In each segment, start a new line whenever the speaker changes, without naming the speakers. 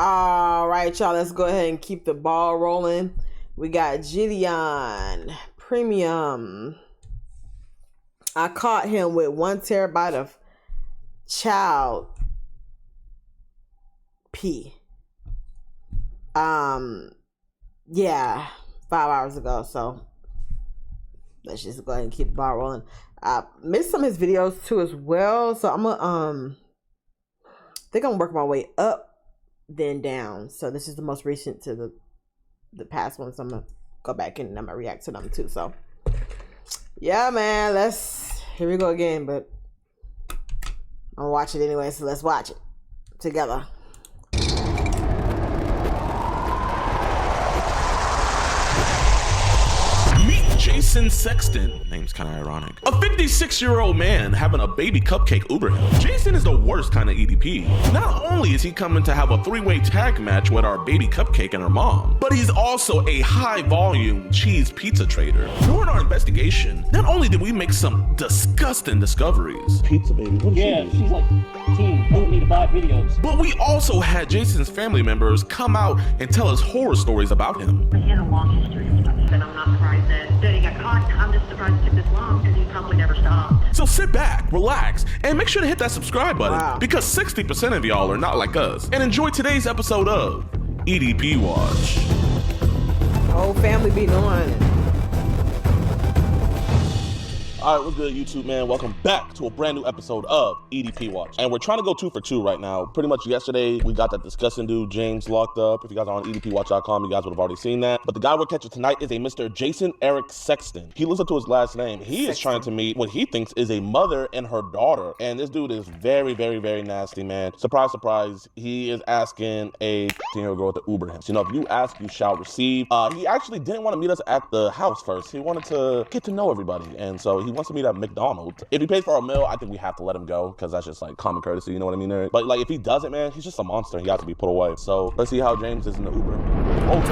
All right, y'all, let's go ahead and keep the ball rolling. We got Jidion Premium. I caught him with 1 terabyte of child pee. Yeah, 5 hours ago. So let's just go ahead and keep the ball rolling. I missed some of his videos too as well. So I'm gonna think I'm gonna work my way up then down. So this is the most recent to the past one. So I'm gonna go back in and I'm gonna react to them too. So yeah, man, here we go again, but I'm gonna watch it anyway, so let's watch it together.
Jason Sexton, name's kind of ironic. A 56-year-old man having a baby cupcake Uber him. Jason is the worst kind of EDP. Not only is he coming to have a 3-way tag match with our baby cupcake and her mom, but he's also a high-volume cheese pizza trader. During our investigation, not only did we make some disgusting discoveries. Pizza baby, what
she's like, team, don't need to buy videos.
But we also had Jason's family members come out and tell us horror stories about him.
He has a long history of stuff, and I'm not surprised that he got caught. I'm just surprised it took this long because he probably never stopped.
So sit back, relax, and make sure to hit that subscribe button because 60% of y'all are not like us. And enjoy today's episode of EDP Watch.
Whole family beating on.
All right, what's good, YouTube, man? Welcome back to a brand new episode of EDP Watch. And we're trying to go 2 for 2 right now. Pretty much yesterday, we got that disgusting dude, James, locked up. If you guys are on edpwatch.com, you guys would have already seen that. But the guy we're catching tonight is a Mr. Jason Eric Sexton. He lives up to his last name. He is trying to meet what he thinks is a mother and her daughter. And this dude is very, very, very nasty, man. Surprise, surprise. He is asking a 15-year-old girl to Uber him. So, you know, if you ask, you shall receive. He actually didn't want to meet us at the house first. He wanted to get to know everybody. And so he wants to meet at McDonald's. If he pays for our meal, I think we have to let him go because that's just like common courtesy, you know what I mean, Eric? But like if he doesn't, man, he's just a monster. He has to be put away. So let's see how James is in the Uber. Oh.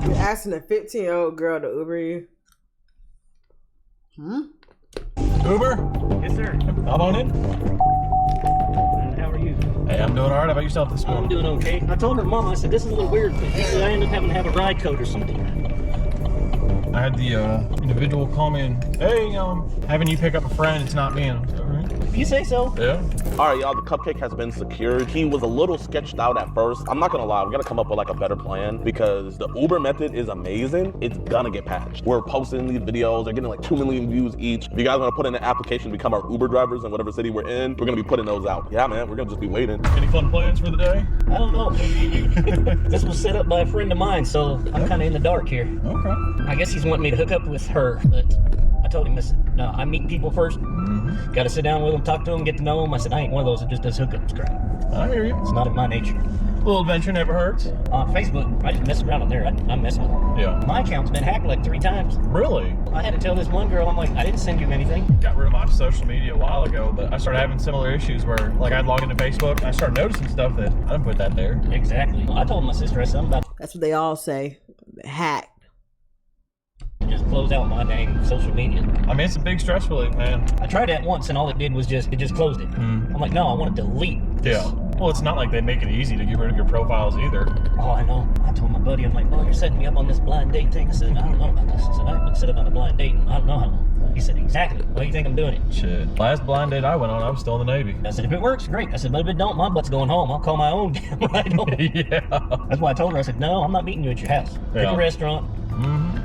You're asking a 15-year-old girl to Uber you?
Uber?
Yes, sir.
I'm on in.
How are you?
Hey, I'm doing all right. How about yourself this morning?
I'm doing okay. I told her mom, I said, this is a little weird, but I ended up having to have a ride code or something.
I had the individual call me and, hey, having you pick up a friend, it's not me. And I was like, all right.
If you say so.
Yeah.
All right, y'all, the cupcake has been secured. He was a little sketched out at first. I'm not gonna lie, we gotta come up with like a better plan because the Uber method is amazing. It's gonna get patched. We're posting these videos. They're getting like 2 million views each. If you guys wanna put in an application to become our Uber drivers in whatever city we're in, we're gonna be putting those out. Yeah, man, we're gonna just be waiting.
Any fun plans for the day?
I don't know. This was set up by a friend of mine, so I'm kind of in the dark here.
Okay.
I guess he's wanting me to hook up with her, but I told him, I said, no, I meet people first. Got to sit down with them, talk to them, get to know them. I said, I ain't one of those that just does hookups crap.
I hear you.
It's not in my nature.
A little adventure never hurts.
On Facebook, I just mess around on there. I'm messing with them.
Yeah.
My account's been hacked like 3 times.
Really?
I had to tell this one girl, I'm like, I didn't send you anything.
Got rid of my social media a while ago, but I started having similar issues where, like, I'd log into Facebook and I started noticing stuff that I didn't put that there.
Exactly. I told my sister, I said, I'm about
That's what they all say. Hack.
to just close out my dang social media.
I mean, it's a big stress relief, man.
I tried that once and all it did was it just closed it. I'm like, no, I want to delete this.
Yeah. Well, it's not like they make it easy to get rid of your profiles either.
Oh, I know. I told my buddy, I'm like, oh, you're setting me up on this blind date thing. I said, I don't know about this. I said, I've been set up on a blind date and I don't know how long. He said, exactly. Why do you think I'm doing it?
Shit. Last blind date I went on, I was still in the Navy.
I said, if it works, great. I said, but if it don't, my butt's going home. I'll call my own damn ride home.
Yeah.
That's why I told her, I said, no, I'm not meeting you at your house. Pick
Yeah.
a restaurant,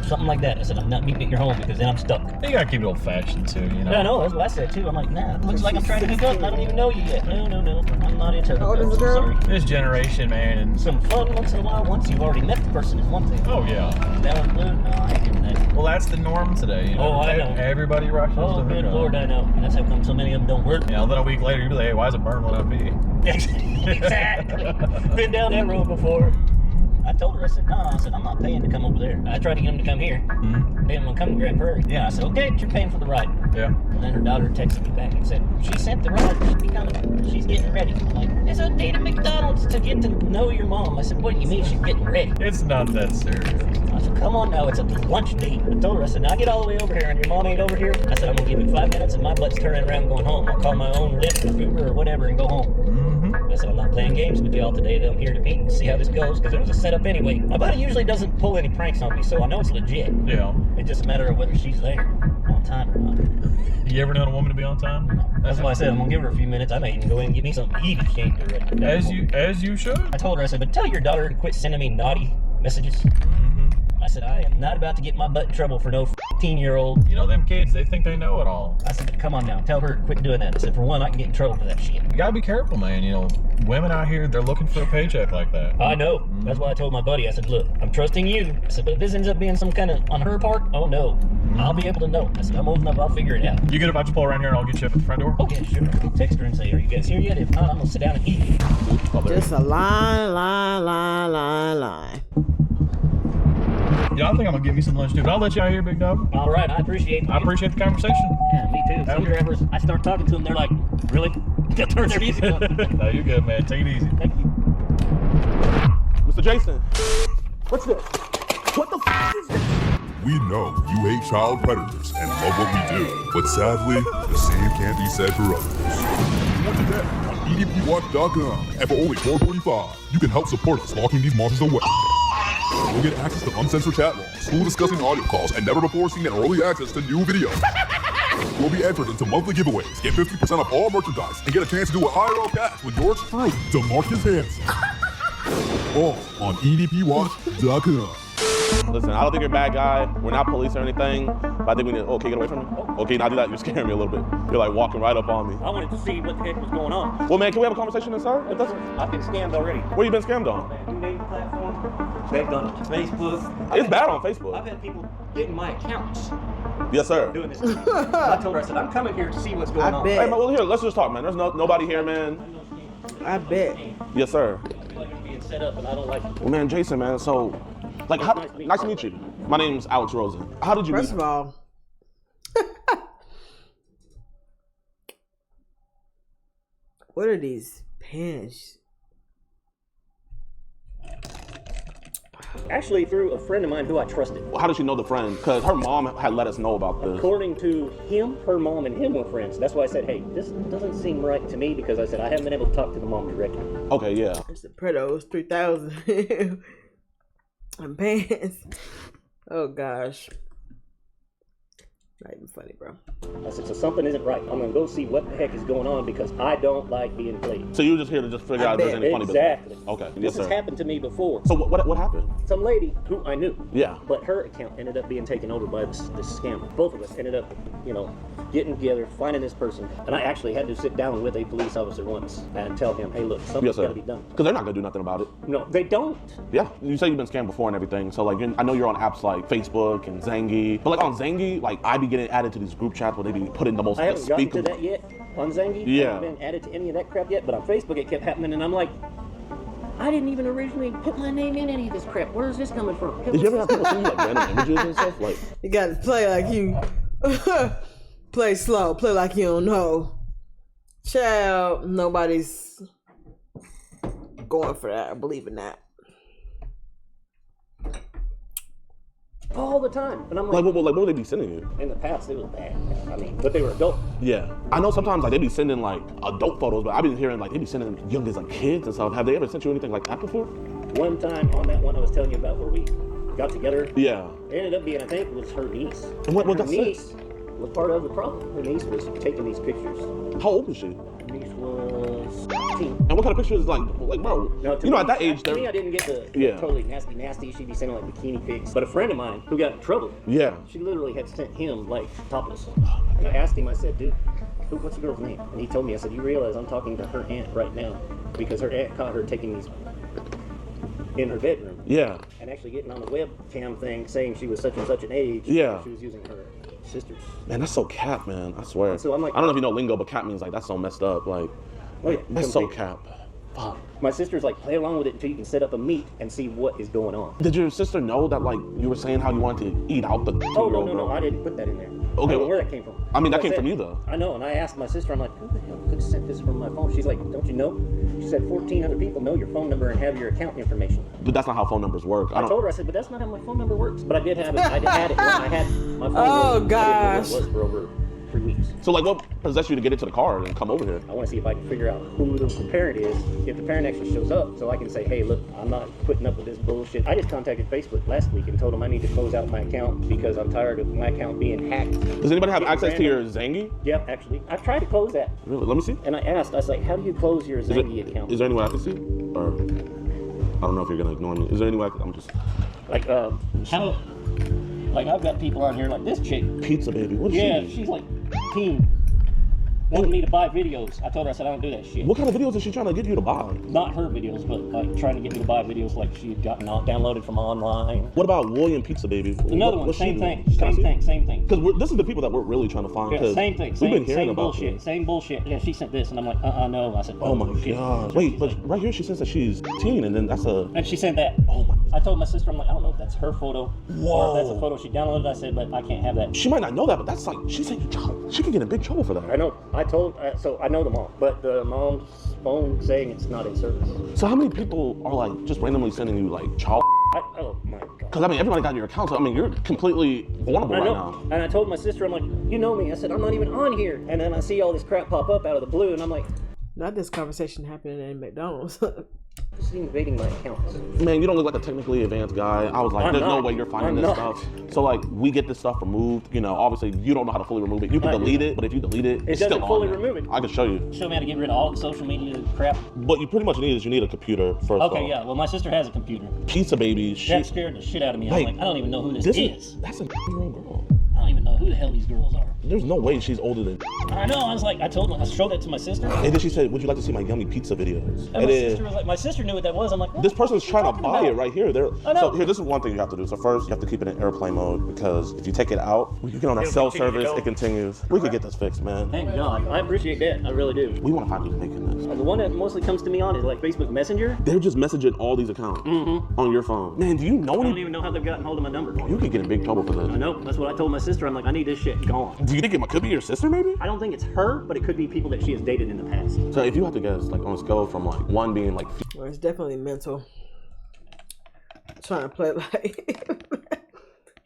something like that. I said, I'm not meeting at your home because then I'm stuck.
You gotta keep it old-fashioned too, you know.
Yeah, I know. That's what I said too. I'm like, nah, it looks like I'm trying to hook up and I don't even know you yet. No, I'm not into
How old is the
hookups.
girl?
Sorry.
This generation, man, and
Some fun once in a while. Once you've already met the person is one thing.
oh yeah.
That one blue? No, I ain't doing that.
Well, that's the norm today. You know?
Oh, I know.
Everybody rushes
Oh,
to
good
hook up.
Lord, I know. That's how come so many of them don't work.
You know, then a week later, you'll be like, hey, why is it burn when I pee?
Exactly. Been down that road before. I told her, I said, no, I said, I'm not paying to come over there. I tried to get him to come here. They didn't want to come to Grand Prairie. Yeah, I said, okay, but you're paying for the ride.
Yeah.
And then her daughter texted me back and said, she sent the ride, she's getting ready. I'm like, it's a date at McDonald's to get to know your mom. I said, what do you mean she's getting ready?
It's not that serious.
I said, come on now, it's a lunch date. I told her, I said, now I get all the way over here and your mom ain't over here. I said, I'm gonna give you 5 minutes and my butt's turning around going home. I'll call my own Lyft or Uber or whatever and go home. I said, I'm not playing games with y'all today. I'm here to meet and see how this goes, because it was a setup anyway. My buddy usually doesn't pull any pranks on me, so I know it's legit.
Yeah.
It's just a matter of whether she's there on time or not.
You ever known a woman to be on time?
No. That's why I said I'm gonna give her a few minutes. I may even go in and get me something to eat if she ain't there right.
As you should.
I told her, I said, but tell your daughter to quit sending me naughty messages. I said, I am not about to get my butt in trouble for no 15-year-old.
You know them kids, they think they know it all.
I said, come on now, tell her to quit doing that. I said, for one, I can get in trouble for that shit.
You gotta be careful, man. You know, women out here, they're looking for a paycheck like that.
I know. That's why I told my buddy, I said, look, I'm trusting you. I said, but if this ends up being some kind of on her part, oh no. I'll be able to know. I said, I'm old enough, I'll figure it out.
You good if I just pull around here and I'll get you up at the front door?
Oh yeah, sure. I'll text her and say, are you guys here yet? If not, I'm gonna sit down and eat.
Just a line.
You know, I think I'm gonna get me some lunch too, but I'll let you out here, big dog.
All right, I appreciate it.
I appreciate the conversation.
Yeah, me too. Some drivers, I start talking to them, they're like, really? They'll turn their music up.
No, you're good, man. Take it easy.
Thank you.
Mr. Jason, what's this? What the f is this?
We know you hate child predators and love what we do, but sadly, the same can't be said for others. More than that, on EDPWatch.com, and for only $4.45, you can help support us locking these monsters away. You'll get access to uncensored chat logs, full discussing audio calls, and never before seen early access to new videos. You'll be entered into monthly giveaways, get 50% off all merchandise, and get a chance to do an IRL cast with yours truly, DeMarcus Hanson. All on EDPWatch.com.
Listen, I don't think you're a bad guy. We're not police or anything, but I think we need to, okay, get away from me. Okay, now do that. You're scaring me a little bit. You're like walking right up on me.
I wanted to see what the heck was going on.
Well, man, can we have a conversation inside? If that's...
I've been scammed already.
Where you been scammed on?
New dating platform, begged on Facebook.
It's bad on Facebook.
I've had people getting my accounts
Yes, sir.
doing this. I told her, I said, I'm coming here to see what's going on.
bet.
Hey, man, well, here, let's just talk, man. There's nobody here, man.
I bet.
Yes, sir.
Like it's being set up, and I don't like it.
Well, man, Jason, man, so, like, how, nice to meet you. My name's Alex Rosen. How did you
First
meet?
of all, what are these pants?
Actually, through a friend of mine who I trusted.
How did she know the friend? Because her mom had let us know about this.
According to him, her mom and him were friends. That's why I said, hey, this doesn't seem right to me, because I said I haven't been able to talk to the mom directly.
Okay, yeah.
It's the Pretos 3000 and pants. Oh gosh. Not even funny, bro.
I said, so something isn't right. I'm gonna go see what the heck is going on, because I don't like being played.
So you were just here to just figure out if there's any funny business?
Exactly.
Okay,
This
yes,
has
sir.
happened to me before.
So what happened?
Some lady who I knew.
Yeah.
But her account ended up being taken over by this scammer. Both of us ended up, getting together, finding this person. And I actually had to sit down with a police officer once and tell him, hey, look, something's
Yes, sir.
got to be done.
Because they're not going to do nothing about it.
No, they don't.
Yeah. You say you've been scammed before and everything. So, like, I know you're on apps like Facebook and Zangy. But, like, on Zangy, like, I be getting added to these group chats where they be putting the most
I haven't gotten to
despicable...
that yet on Zangy.
Yeah.
I haven't been added to any of that crap yet, but on Facebook it kept happening, and I'm like, I didn't even originally put my name in any of this crap. Where is this coming from?
Did you ever have people send you, like, random images and stuff? Like,
You gotta play like you play slow, play like you don't know. Child, nobody's going for that or believing that.
All the time. And I'm like,
what would they be sending you?
in the past it was bad. I mean, but they were adult.
Yeah. I know sometimes, like, they be sending, like, adult photos, but I've been hearing, like, they be sending young as, like, kids and stuff. Have they ever sent you anything like that before?
One time on that one I was telling you about where we got together,
Yeah.
it ended up being, I think, it was her niece.
And what
her
got sent?
niece was part of the problem. Her niece was taking these pictures.
How old was she?
Her niece was 15.
And what kind of pictures, like bro,
No, to
you know,
me,
at that age,
to me, I
they're...
didn't get the
Yeah.
totally nasty. She'd be sending like bikini pics. But a friend of mine who got in trouble,
Yeah.
she literally had sent him like topless. And I asked him, I said, dude, what's the girl's name? And he told me, I said, you realize I'm talking to her aunt right now, because her aunt caught her taking these in her bedroom.
Yeah.
And actually getting on the webcam thing saying she was such and such an age.
Yeah.
She was using her sister's.
Man, that's so cap, man. I swear.
So I'm like-
I don't know if you know lingo, but cap means, like, that's so messed up. Like,
Oh, yeah,
that's so
completely.
cap.
fuck. My sister's like, play along with it until you can set up a meet and see what is going on.
Did your sister know that, like, you were saying how you wanted to eat out the
Oh,
girl?
no, I didn't put that in there.
Okay.
I don't know where that came from.
I mean, that
Like
came
said,
from you, though.
I know, and I asked my sister, I'm like, who the hell could have sent this from my phone? She's like, don't you know? She said 1,400 people know your phone number and have your account information.
But that's not how phone numbers work.
I told her, I said, but that's not how my phone number works. But I did have it. I had it when I had my phone.
Oh,
was, I didn't know
gosh.
what it was for over 3 weeks.
So, like, what possessed you to get into the car and come over here?
I want to see if I can figure out who the parent is, if the parent actually shows up, so I can say, hey, look, I'm not putting up with this bullshit. I just contacted Facebook last week and told them I need to close out my account because I'm tired of my account being hacked.
Does anybody have
Getting
access to
random-
your Zangy?
Yeah, actually. I've tried to close that.
Really? Let me see.
And I asked, I was like, how do you close your Zangy account?
Is there any way I can see? Or I don't know if you're gonna ignore me. Is there any way I'm just
Like, how? Like, I've got people on here like this chick.
pizza baby? What is
Yeah,
she?
she's like, teen. Wanted me to buy videos. I told her, I said, I don't do that shit.
What kind of videos is she trying to get you to buy?
Not her videos, but like trying to get me to buy videos like she had gotten downloaded from online.
What about William Pizza Baby?
Another one,
What's she
same
doing?
thing, same thing.
Because this is the people that we're really trying to find.
Yeah,
'cause
same thing,
We've been hearing
same
about
bullshit,
this.
same bullshit. Yeah, she sent this, and I'm like, no. I said,
Oh my
shit.
god! Wait, but right here she says that she's teen, and then that's a.
And she sent that.
Oh my.
I told my sister, I'm like, I don't know if that's her photo or if that's
Whoa.
a photo she downloaded. I said, but I can't have that.
She might not know that, but that's like she said she could get in big trouble for
I
that.
know. I told, so I know the mom, but the mom's phone saying it's not in service.
So how many people are like just randomly sending you like child?
Oh my god.
Because I mean everybody got your account, so I mean you're completely vulnerable
I
right
know.
now.
And I told my sister, I'm like, you know me. I said, I'm not even on here. And then I see all this crap pop up out of the blue, and I'm like,
Not this conversation happening in McDonald's.
this is invading my accounts.
Man, you don't look like a technically advanced guy. I was like,
I'm
there's no
not.
way you're finding
I'm
this
not.
stuff. So like, we get this stuff removed. You know, obviously you don't know how to fully remove it. You can
I do.
delete it, but if you delete it, it's
doesn't
still
fully
on there.
remove it.
I can show you.
Show me how to get rid of all the social media crap.
What you pretty much need is you need a computer first.
Okay,
off.
yeah. Well, my sister has a computer.
Pizza baby.
That scared the shit out of me.
Wait.
I'm like, I don't even know who this
This
is.
that's a year-old girl.
I don't even know who the hell these girls are.
There's no way she's older than.
I know. I was like, I showed that to my sister.
And then she said, "Would you like to see my yummy pizza videos?"
And my sister was like, my sister knew what that was. I'm like, what
this
the
person's
fuck are
trying
you
to
talking
buy it
about?
right here.
I know.
So here, this is one thing you have to do. So first, you have to keep it in airplane mode because if you take it out, you get on that
It'll
cell
continue to
service,
go.
it continues. We could get this fixed, man.
Thank God. I appreciate that. I really do.
We want to find who's making this.
The one that mostly comes to me on is like Facebook Messenger.
They're just messaging all these accounts on your phone. Man, do you know
I don't
any?
even know how they've gotten hold of my number.
You could get in big trouble for
I
this.
know. That's what I told my sister. I'm like, I need this shit gone.
Do you think it could be your sister, maybe?
I don't think it's her, but it could be people that she has dated in the past.
So if you had to guess, like on a scale from like 1 being like,
Well, it's definitely mental. Trying to play like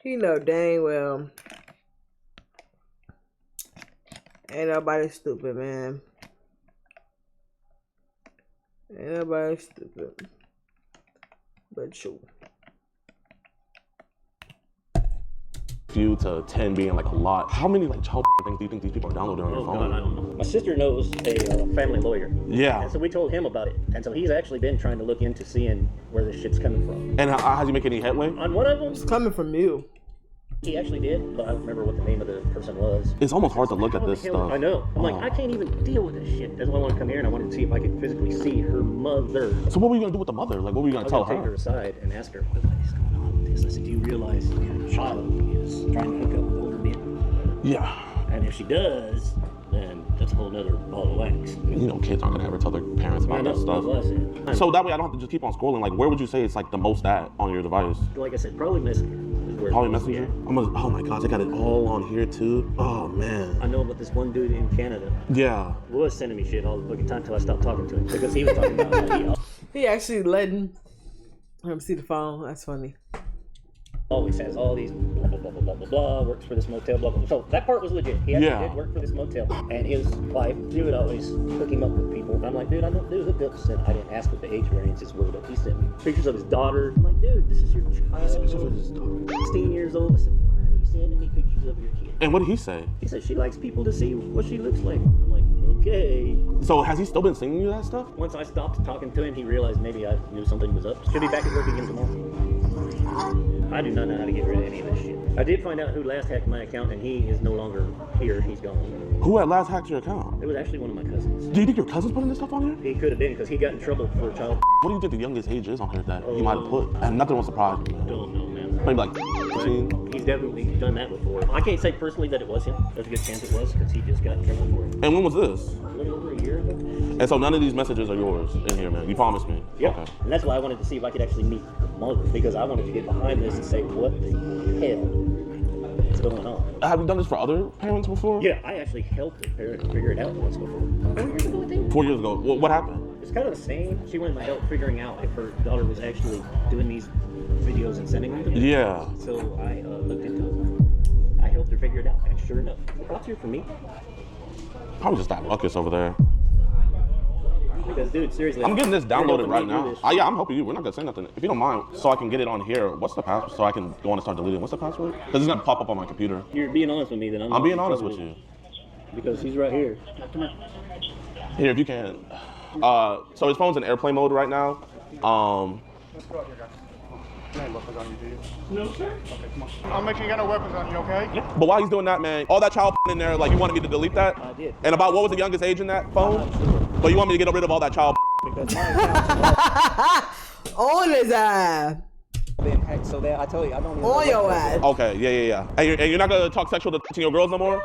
you know dang well. Ain't nobody stupid, man. Ain't nobody stupid. But you.
few to 10 being like a lot, how many like child things do you think these people are downloading on your
Oh
phone?
God, I don't know. My sister knows a family lawyer.
Yeah.
And so we told him about it. And so he's actually been trying to look into seeing where this shit's coming from.
And how's he make any headway?
On one of them,
It's coming from you.
he actually did, but I don't remember what the name of the person was.
It's almost hard to look at
How the
this
hell-
stuff.
I know. I'm like,
Oh.
I can't even deal with this shit. That's why I want to come here, and I wanted to see if I could physically see her mother.
So what were you gonna do with the mother? Like, what were you
I
gonna
was
tell
gonna take her
her?
aside and ask her, what is going on with this? I said, do you realize your child is trying to hook up with older men?
Yeah.
And if she does, then that's a whole nother ball of wax.
You know, kids aren't gonna ever tell their parents
I
about
know,
that stuff.
that's what I said.
So that way I don't have to just keep on scrolling. Like, where would you say it's like the most at on your device?
Like I said, probably Messenger. Is where
Probably
it's mostly
Messenger?
at.
I'm gonna, oh my gosh, I got it all on here too. Oh man.
I know about this one dude in Canada
Yeah.
who was sending me shit all the fucking time until I stopped talking to him because he was talking about how he
He actually letting him see the phone. That's funny.
always has all these blah blah blah blah blah blah blah, works for this motel, blah blah blah. So that part was legit. He actually
Yeah.
did work for this motel. And his wife, she would always hook him up with people. And I'm like, dude, I don't do hookups. And I didn't ask what the age variances were, but he sent me pictures of his daughter. I'm like, dude, this is your child. 16 years old. I said, why are you sending me pictures of your kid?
And what did he say?
He said she likes people to see what she looks like. I'm like, okay.
So has he still been sending you that stuff?
Once I stopped talking to him, he realized maybe I knew something was up. Should be back at work again tomorrow. I do not know how to get rid of any of this shit. I did find out who last hacked my account, and he is no longer here. He's gone.
Who had last hacked your account?
It was actually one of my cousins.
Do you think your cousin's putting this stuff on here?
He could have been because he got in trouble for child.
What do you think the youngest age is on here that he might have put? And nothing will surprise me, man.
Don't know, man.
Maybe like 15.
He's definitely done that before. I can't say personally that it was him. There's a good chance it was because he just got in trouble for it.
And when was this?
A little over a year ago.
And so none of these messages are yours in here, man. You promised me.
Yeah.
Okay.
And that's why I wanted to see if I could actually meet the mother, because I wanted to get behind this and say, what the hell is going on?
Have you done this for other parents before?
Yeah, I actually helped a parent figure it out once before. 4 years ago, I think.
4 years ago. What happened?
It's kind of the same. She wanted my help figuring out if her daughter was actually doing these videos and sending them to me.
Yeah.
So I looked into it. I helped her figure it out. And sure enough, what's here for me?
Probably just that ruckus over there.
Because, dude, seriously.
I'm getting this downloaded right now.
This.
Yeah, I'm helping you. We're not gonna say nothing. If you don't mind, so I can get it on here. What's the password? So I can go on and start deleting. What's the password? Because it's gonna pop up on my computer.
You're being honest with me, then
I'm being honest with you.
Because he's right here. Come on.
Here, if you can. So his phone's in airplane mode right now.
Let's go out here, guys. You ain't weapons on you, do you?
No, sir.
Okay, come on. I'll make sure you got no weapons on you, okay?
Yeah.
But while he's doing that, man, all that child in there, like you wanted me to delete that?
I did.
And about what was the youngest age in that phone?
I'm not sure.
But you want me to get rid of all that child?
Because my account's
On his eye.
been hacked so that I tell you, I don't even know
On
what
your
to
ass.
say.
Okay, yeah. And you're not gonna talk sexual to 18-year-old girls no more?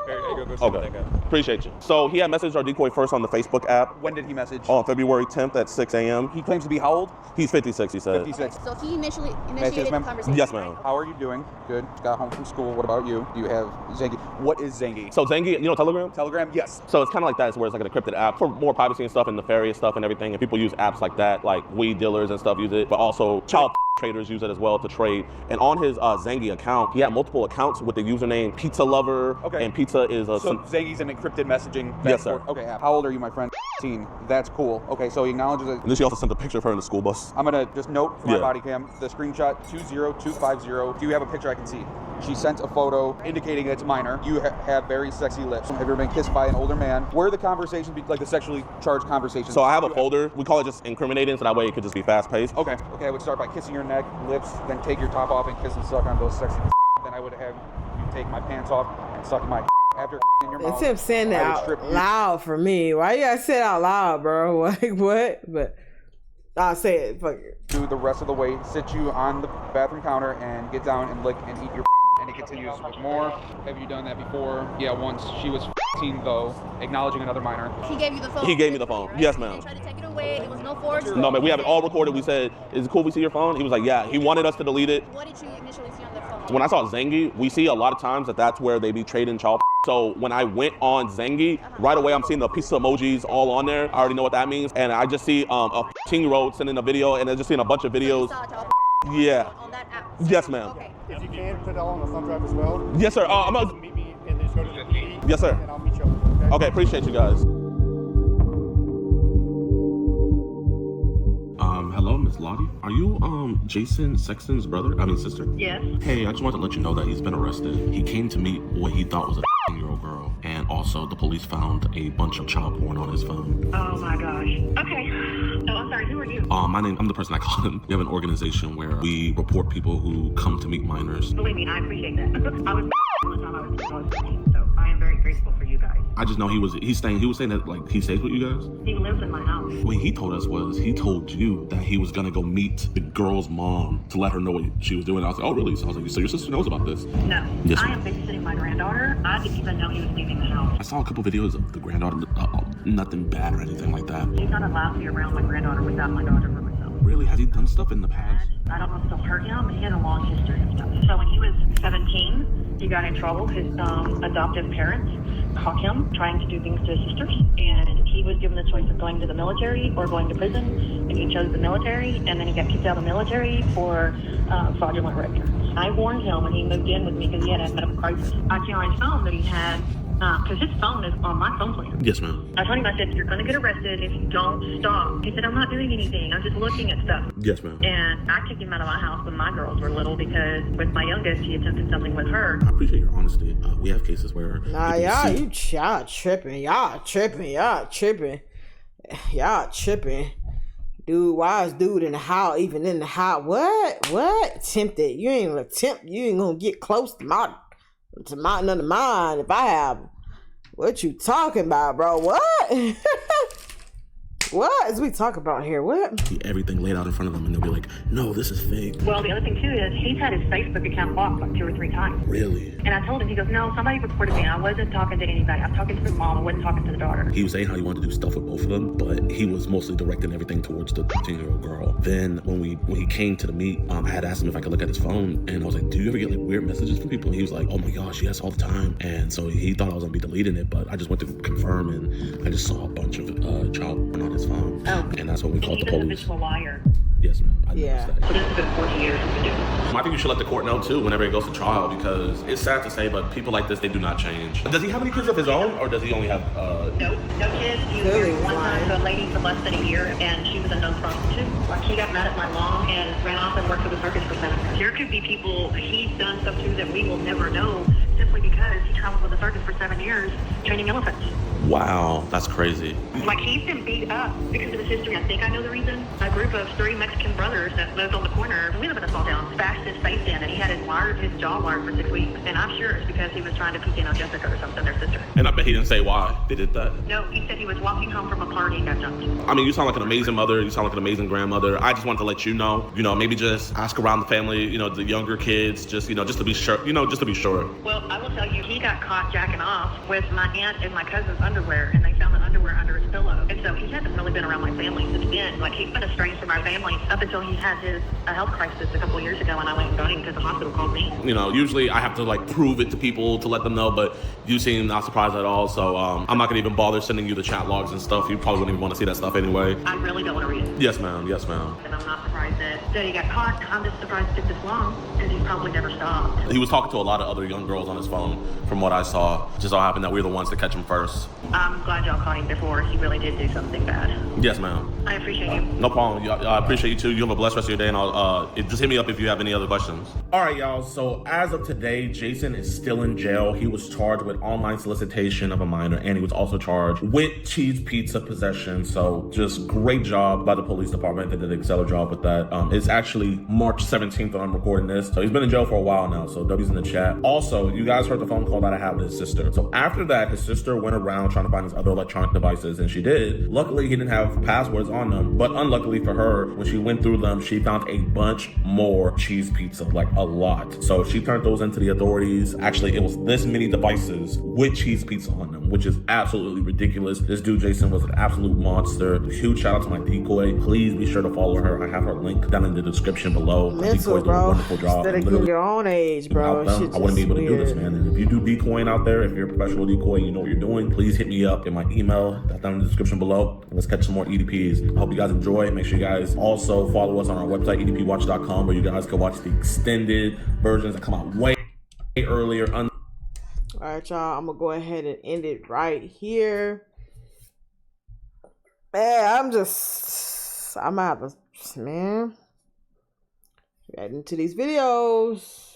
Okay, appreciate you. So he had messaged our decoy first on the Facebook app
When did he message?
on February 10th at 6 a.m.
He claims to be how old?
He's 56, he said.
56.
So he initiated
ma'am?
the conversation.
Yes, ma'am.
How are you doing? Good. Got home from school. What about you? Do you have Zengi? What is Zengi?
So Zengi, you know Telegram?
Telegram? Yes.
So it's kind of like that. It's where it's like an encrypted app for more privacy and stuff and nefarious stuff and everything. And people use apps like that, like weed dealers and stuff use it, but also child traders use it as well to trade. And on his Zengi account, he had multiple accounts with the username Pizza Lover.
Okay.
And pizza is a.
So Zengi's an encrypted messaging.
Yes, sir.
Okay. How old are you, my friend? 18. That's cool. Okay, so he acknowledges it.
And then she also sent a picture of her in the school bus.
I'm gonna just note for my
Yeah.
body cam the screenshot 20250. Do you have a picture I can see? She sent a photo indicating it's minor. You have very sexy lips. Have you ever been kissed by an older man? Where are the conversations be like the sexually charged conversations?
So I have a folder. We call it just incriminating, so that way it could just be fast paced.
Okay, I would start by kissing your neck, lips, then take your top off and kiss and suck on those sexy. Then I would have you take my pants off and suck my after in your mouth.
It's him saying that
I would
out
strip you.
loud for me. Why you gotta say it out loud, bro? Like what? But I'll say it. Fuck it.
Do the rest of the way, sit you on the bathroom counter and get down and lick and eat your and it continues with more. Have you done that before? Yeah, once. She was 15 though, acknowledging another minor.
He gave you the phone.
He gave me the phone.
Right?
Yes,
He
ma'am.
didn't try to take it away. It was no force.
No, man, we have it all recorded. We said, is it cool if we see your phone? He was like, yeah. He wanted us to delete it.
What did you initially see on the phone?
When I saw Zengi, we see a lot of times that that's where they be trading child. So when I went on Zengi, right away I'm seeing the pizza emojis all on there. I already know what that means. And I just see a 15-year-old sending a video, and I just seeing a bunch of
So you
videos.
saw child
Yeah.
on that app.
Yes, ma'am.
Okay.
If you can, put it all on the thumb drive as well.
Yes, sir. I'm
Just meet me and just go to the PD.
Yes, sir.
And I'll meet you over there, okay?
Okay, appreciate you guys. Hello, Miss Lottie. Are you Jason Sexton's brother? I mean sister?
Yes.
Hey, I just wanted to let you know that he's been arrested. He came to meet what he thought was a 15-year-old girl, and also the police found a bunch of child porn on his phone.
Oh my gosh. Okay. Oh, I'm sorry. Who are you?
I'm the person I call him. We have an organization where we report people who come to meet minors.
Believe me, I appreciate that. I was all the time I was 15, so I am very grateful for you guys.
I just know he was saying that like he stays with you guys.
He lives in my house.
What he told us was he told you that he was gonna go meet the girl's mom to let her know what she was doing. I was like, oh really? So I was like, so your sister knows about this?
No.
Yes,
I
ma'am.
am babysitting my granddaughter. I didn't even know he was leaving the house.
I saw a couple videos of the granddaughter, nothing bad or anything like that.
He's not allowed to be around my granddaughter without my daughter for myself.
Really? Has he done stuff in the past?
I don't know if it'll hurt him, but he has a long history of stuff. So when he was 17, he got in trouble. His adoptive parents caught him trying to do things to his sisters, and he was given the choice of going to the military or going to prison, and he chose the military, and then he got kicked out of the military for fraudulent records. I warned him when he moved in with me because he had a medical crisis. I checked on his phone that he had, because his phone is on my phone plan.
Yes, ma'am.
I told him, I said, you're going to get arrested if you don't stop. He said, I'm not doing anything. I'm just looking at stuff.
Yes, ma'am.
And I kicked him out of my house when my girls were little because with my youngest, he attempted something with her.
I appreciate your honesty. We have cases where
Nah, y'all tripping. Dude, why is dude in the house, even in the house? What? Attempted. You ain't gonna attempt. You ain't gonna get close to none of mine if I have. What you talking about, bro? What? What is we talk about here? What?
See everything laid out in front of them, and they'll be like, "No, this is fake."
Well, the other thing too is he's had his Facebook account blocked like 2 or 3 times.
Really?
And I told him, he goes, no, somebody reported me. I wasn't talking to anybody. I was talking to the mom. I wasn't talking to the daughter.
He was saying how he wanted to do stuff with both of them, but he was mostly directing everything towards the 15-year-old girl. Then when he came to the meet, I had asked him if I could look at his phone, and I was like, "Do you ever get like weird messages from people?" And he was like, "Oh my gosh, yes, all the time." And so he thought I was gonna be deleting it, but I just went to confirm, and I just saw a bunch of child porn on his phone.
Oh.
And that's what we called the
He's a
police.
habitual liar.
Yes, ma'am. I
Yeah.
noticed that.
So this has been 40 years he's been doing this.
I think you should let the court know too whenever it goes to trial, because it's sad to say, but people like this, they do not change. Does he have any kids of his own, or does he only have
No kids. He was
Really?
married one time to a lady for less than a year, and she was a known prostitute. Like, he got mad at my mom and ran off and worked for the circus for 7 years. There could be people he's done stuff to that we will never know, simply because he traveled with the circus for 7 years training elephants.
Wow, that's crazy.
Like, he's been beat up because of his history. I think I know the reason. A group of 3 Mexican brothers that lived on the corner, we live in a small town, bashed his face in, and he had his jaw wired for 6 weeks. And I'm sure it's because he was trying to peek in on Jessica or something, their sister.
And I bet he didn't say why they did that.
No, he said he was walking home from a party and got jumped.
I mean, you sound like an amazing mother. You sound like an amazing grandmother. I just wanted to let you know, maybe just ask around the family, the younger kids, just to be sure, just to be sure.
Well, I will tell you, he got caught jacking off with my aunt and my cousin's underwear, and they found the underwear under his pillow. And so he hasn't really been around my family since then. Like, he's been estranged from our family up until he had his health crisis a couple years ago, and I went and got him because the hospital called me.
Usually I have to like prove it to people to let them know, but you seem not surprised at all. So I'm not gonna even bother sending you the chat logs and stuff. You probably wouldn't even want to see that stuff anyway.
I really don't want to read it.
Yes, ma'am. Yes, ma'am.
And I'm not surprised that he got caught. I'm just surprised it took this long, because he's probably never stopped.
He was talking to a lot of other young girls on his phone, from what I saw. It just all happened that we were the ones to catch him first.
I'm glad y'all caught him before he really did do something bad.
Yes, ma'am.
I appreciate you.
No problem. I appreciate you too. You have a blessed rest of your day, and I'll just hit me up if you have any other questions. All right, y'all. So as of today, Jason is still in jail. He was charged with online solicitation of a minor, and he was also charged with cheese pizza possession. So just great job by the police department. They did an stellar job with that. It's actually March 17th when I'm recording this. So he's been in jail for a while now. So W's in the chat. Also, you guys heard the phone call that I had with his sister. So after that, his sister went around trying to find his other electronic devices, and she did. Luckily, he didn't have passwords on them, but unluckily for her, when she went through them, she found a bunch more cheese pizza, like a lot. So she turned those into the authorities. Actually, it was this many devices with cheese pizza on them, which is absolutely ridiculous. This dude, Jason, was an absolute monster. Huge shout out to my decoy. Please be sure to follow her. I have her link down in the description below.
Mental, bro.
A wonderful job.
Instead of your own age, bro.
I wouldn't be able to do this, man. And if you do decoying out there, if you're a professional decoy, you know what you're doing, please hit me up in my email. That's down in the description below. Let's catch some more EDPs. I hope you guys enjoy. Make sure you guys also follow us on our website, edpwatch.com, where you guys can watch the extended versions that come out way earlier. All
right, y'all. I'm gonna go ahead and end it right here. Man, I'm out of, man. Right into these videos.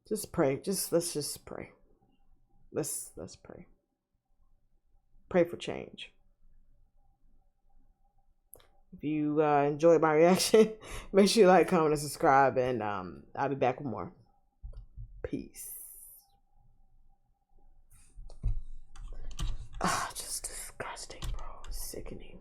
Just pray. Let's just pray. Let's pray. Pray for change. If you enjoyed my reaction, make sure you like, comment, and subscribe, and I'll be back with more. Peace. Just disgusting, bro. Sickening.